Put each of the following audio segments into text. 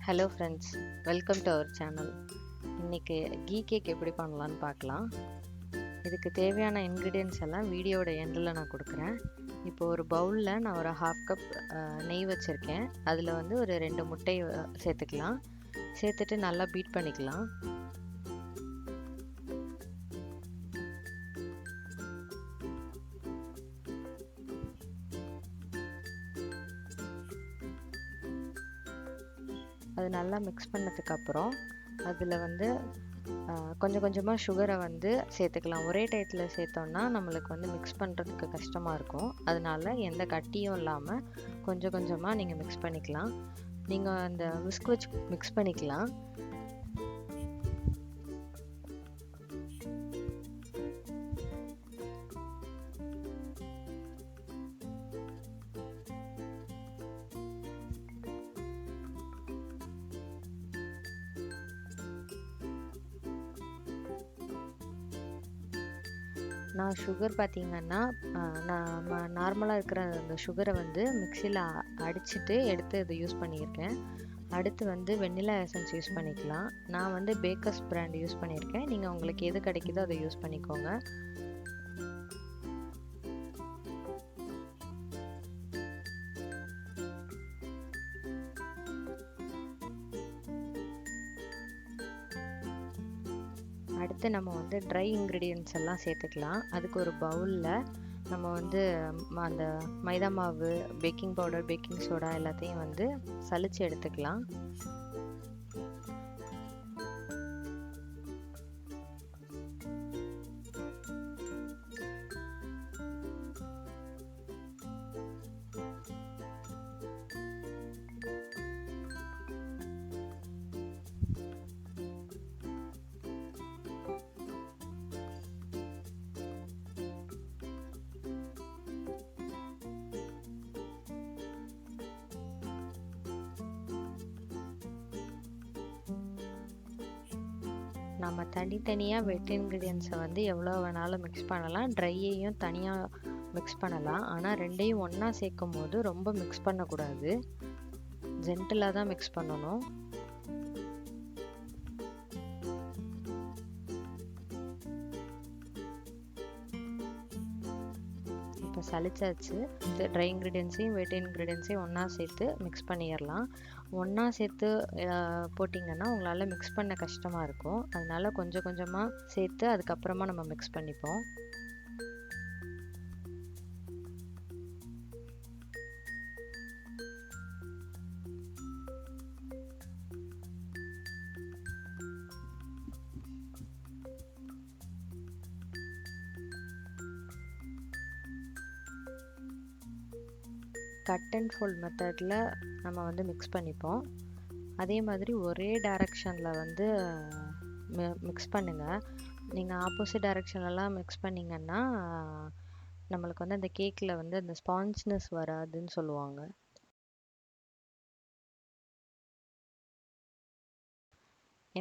Hello friends, welcome to our channel. இன்றைக்கி ghee cake எப்படி பண்ணலான்னு பார்க்கலாம். இதுக்கு தேவையான இன்க்ரீடியன்ஸ் எல்லாம் வீடியோட எண்டில் நான் கொடுக்குறேன். இப்போ ஒரு பவுலில் நான் ஒரு 1/2 கப் நெய் வச்சுருக்கேன். அதில் வந்து ஒரு 2 முட்டை சேர்த்துக்கலாம். சேர்த்துட்டு நல்லா பீட் பண்ணிக்கலாம். அது நல்லா மிக்ஸ் பண்ணதுக்கப்புறம் அதில் வந்து கொஞ்சம் கொஞ்சமாக சுகரை வந்து சேர்த்துக்கலாம். ஒரே டயத்தில் சேர்த்தோன்னா நம்மளுக்கு வந்து மிக்ஸ் பண்ணுறதுக்கு கஷ்டமாக இருக்கும். அதனால எந்த கட்டியும் இல்லாமல் கொஞ்சம் கொஞ்சமாக நீங்கள் மிக்ஸ் பண்ணிக்கலாம். நீங்கள் அந்த விஸ்க் வச்சு மிக்ஸ் பண்ணிக்கலாம். நான் சுகர் பார்த்திங்கன்னா நான் நார்மலாக இருக்கிற அந்த சுகரை வந்து மிக்சியில் அடிச்சுட்டு எடுத்து இதை யூஸ் பண்ணியிருக்கேன். அடுத்து வந்து வெண்ணிலா எசன்ஸ் யூஸ் பண்ணிக்கலாம். நான் வந்து பேக்கர்ஸ் பிராண்ட் யூஸ் பண்ணியிருக்கேன். நீங்கள் உங்களுக்கு எது கிடைக்குதோ அதை யூஸ் பண்ணிக்கோங்க. அடுத்து நம்ம வந்து ட்ரை இன்க்ரீடியன்ட்ஸ் எல்லாம் சேர்த்துக்கலாம். அதுக்கு ஒரு பவுலில் நம்ம வந்து அந்த மைதா மாவு, பேக்கிங் பவுடர், பேக்கிங் சோடா எல்லாத்தையும் வந்து சலிச்சு எடுத்துக்கலாம். நம்ம தனித்தனியாக வெட் இன்க்ரீடியன்ஸை வந்து எவ்வளோ வேணாலும் மிக்ஸ் பண்ணலாம். ட்ரையையும் தனியாக மிக்ஸ் பண்ணலாம். ஆனால் ரெண்டையும் ஒன்றா சேர்க்கும் போது ரொம்ப மிக்ஸ் பண்ணக்கூடாது. ஜென்டிலாக தான் மிக்ஸ் பண்ணணும். இப்போ சலிச்சாச்சு. ட்ரை இன்க்ரீடியன்ஸையும் வெட் இன்க்ரீடியன்ஸையும் ஒன்றா சேர்த்து மிக்ஸ் பண்ணிடலாம். ஒன்றா சேர்த்து போட்டிங்கன்னா உங்களால் மிக்ஸ் பண்ண கஷ்டமாக இருக்கும். அதனால கொஞ்சம் கொஞ்சமாக சேர்த்து அதுக்கப்புறமா நம்ம மிக்ஸ் பண்ணிப்போம். கட் அண்ட் ஃபோல்ட் மெத்தடில் நம்ம வந்து மிக்ஸ் பண்ணிப்போம். அதே மாதிரி ஒரே டைரக்ஷனில் வந்து மிக்ஸ் பண்ணுங்கள். நீங்கள் ஆப்போசிட் டைரக்ஷன்லலாம் மிக்ஸ் பண்ணிங்கன்னா நம்மளுக்கு வந்து அந்த கேக்கில் வந்து அந்த ஸ்பான்ஜ்னஸ் வராதுன்னு சொல்லுவாங்க.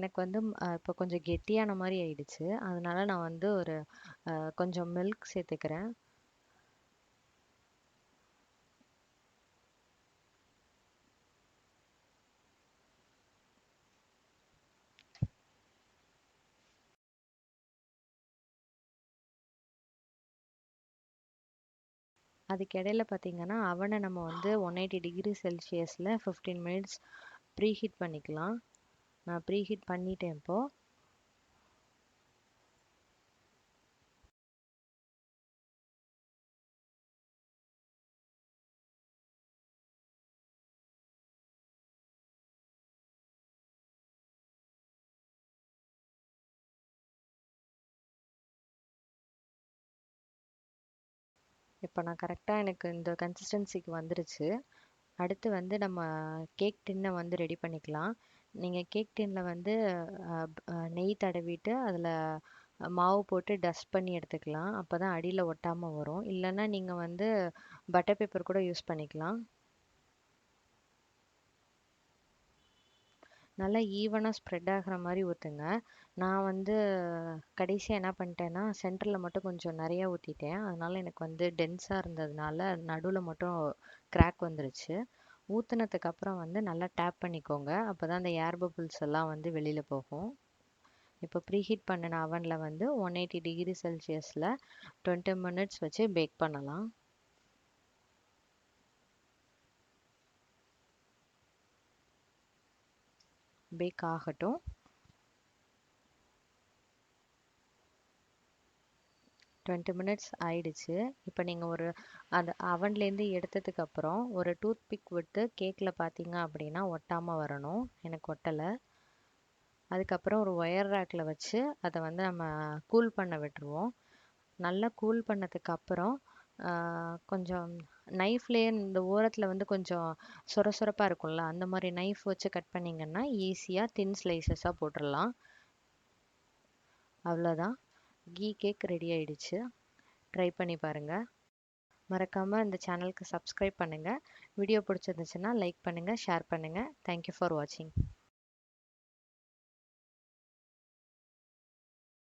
எனக்கு வந்து இப்போ கொஞ்சம் கெட்டியான மாதிரி ஆயிடுச்சு. அதனால நான் வந்து ஒரு கொஞ்சம் மில்க் சேர்த்துக்கிறேன். அதுக்கு இடையில பார்த்தீங்கன்னா அவனை நம்ம வந்து 180 டிகிரி செல்சியஸில் 15 மினிட்ஸ் ப்ரீஹீட் பண்ணிக்கலாம். நான் ப்ரீஹீட் பண்ணிட்டேன். இப்போது நான் கரெக்டாக எனக்கு இந்த கன்சிஸ்டன்சிக்கு வந்துருச்சு. அடுத்து வந்து நம்ம கேக் டின்னை வந்து ரெடி பண்ணிக்கலாம். நீங்கள் கேக் டின்னில் வந்து நெய் தடவிட்டு அதில் மாவு போட்டு டஸ்ட் பண்ணி எடுத்துக்கலாம். அப்போ தான் அடியில் ஒட்டாமல் வரும். இல்லைன்னா நீங்கள் வந்து பட்டர் பேப்பர் கூட யூஸ் பண்ணிக்கலாம். நல்லா ஈவனாக ஸ்ப்ரெட் ஆகிற மாதிரி ஊற்றுங்க. நான் வந்து கடைசியாக என்ன பண்ணிட்டேன்னா சென்டரில் மட்டும் கொஞ்சம் நிறையா ஊற்றிட்டேன். அதனால் எனக்கு வந்து டென்ஸாக இருந்ததுனால நடுவில் மட்டும் கிராக் வந்துருச்சு. ஊற்றுனதுக்கு அப்புறம் வந்து நல்லா டேப் பண்ணிக்கோங்க. அப்போ தான் அந்த ஏர் பபிள்ஸ் எல்லாம் வந்து வெளியில் போகும். இப்போ ப்ரீஹீட் பண்ணின அவனில் வந்து 180 டிகிரி செல்சியஸில் 20 மினிட்ஸ் வச்சு பேக் பண்ணலாம். பேக் ஆகட்டும். 20 மினிட்ஸ் ஆயிடுச்சு. இப்போ நீங்கள் அந்த அவன்லேருந்து எடுத்ததுக்கு அப்புறம் ஒரு டூத் பிக் விட்டு கேக்கில் பார்த்தீங்க அப்படின்னா ஒட்டாமல் வரணும். எனக்கு ஒட்டலை. அதுக்கப்புறம் ஒரு ஒயர் ரேக்கில் வச்சு அதை வந்து நம்ம கூல் பண்ண விட்டுருவோம். நல்லா கூல் பண்ணதுக்கு அப்புறம் கொஞ்சம் நைஃப்லேயே இந்த ஓரத்தில் வந்து கொஞ்சம் சொர சொரப்பாக இருக்கும்ல, அந்த மாதிரி நைஃப் வச்சு கட் பண்ணிங்கன்னா ஈஸியாக தின் ஸ்லைசஸாக போட்டுடலாம். அவ்வளோதான், கீ கேக் ரெடி ஆயிடுச்சு. ட்ரை பண்ணி பாருங்கள். மறக்காமல் இந்த சேனலுக்கு சப்ஸ்கிரைப் பண்ணுங்கள். வீடியோ பிடிச்சிருந்துச்சுன்னா லைக் பண்ணுங்கள், ஷேர் பண்ணுங்கள். தேங்க்யூ ஃபார் வாட்சிங்.